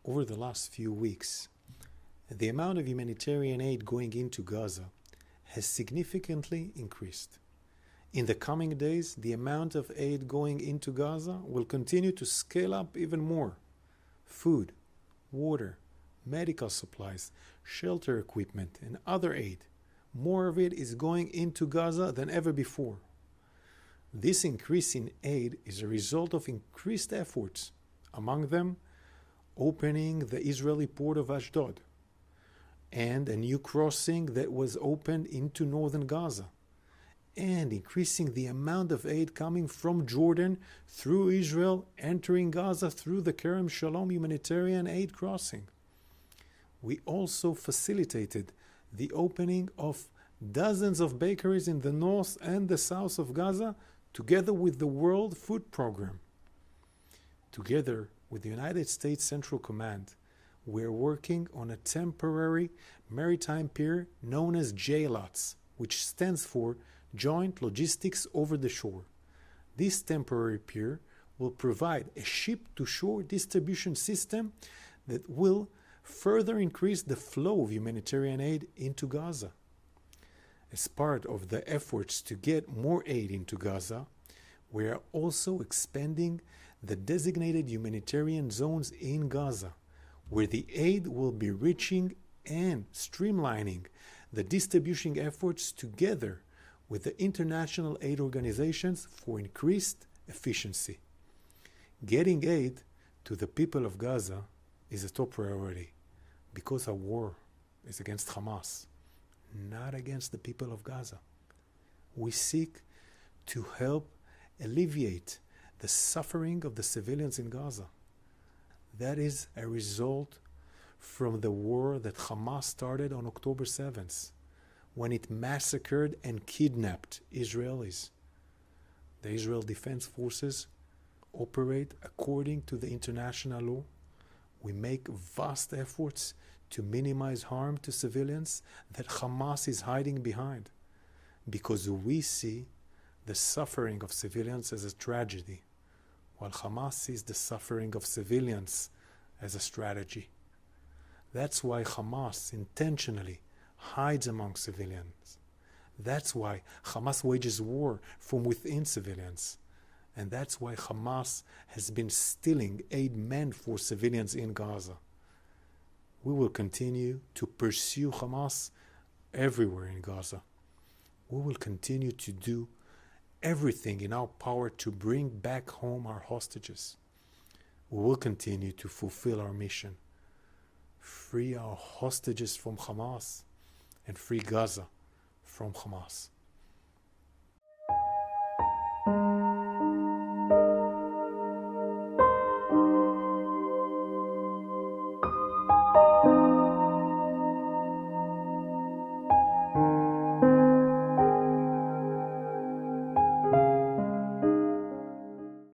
over the last few weeks, the amount of humanitarian aid going into Gaza has significantly increased. In the coming days, the amount of aid going into Gaza will continue to scale up even more. Food, water, medical supplies, shelter equipment, and other aid, more of it is going into Gaza than ever before. This increase in aid is a result of increased efforts, among them opening the Israeli port of Ashdod and a new crossing that was opened into northern Gaza, and increasing the amount of aid coming from Jordan through Israel, entering Gaza through the Kerem Shalom humanitarian aid crossing. We also facilitated the opening of dozens of bakeries in the north and the south of Gaza, together with the World Food Program. Together with the United States Central Command, we're working on a temporary maritime pier known as JLOTS, which stands for Joint Logistics Over the Shore. This temporary pier will provide a ship-to-shore distribution system that will further increase the flow of humanitarian aid into Gaza. As part of the efforts to get more aid into Gaza, we are also expanding the designated humanitarian zones in Gaza, where the aid will be reaching and streamlining the distribution efforts together with the international aid organizations for increased efficiency. Getting aid to the people of Gaza is a top priority because our war is against Hamas, not against the people of Gaza. We seek to help alleviate the suffering of the civilians in Gaza. That is a result from the war that Hamas started on October 7th, when it massacred and kidnapped Israelis. The Israel Defense Forces operate according to the international law. We make vast efforts to minimize harm to civilians that Hamas is hiding behind, because we see the suffering of civilians as a tragedy, while Hamas sees the suffering of civilians as a strategy. That's why Hamas intentionally hides among civilians. That's why Hamas wages war from within civilians. And that's why Hamas has been stealing aid meant for civilians in Gaza. We will continue to pursue Hamas everywhere in Gaza. We will continue to do everything in our power to bring back home our hostages. We will continue to fulfill our mission. Free our hostages from Hamas and free Gaza from Hamas.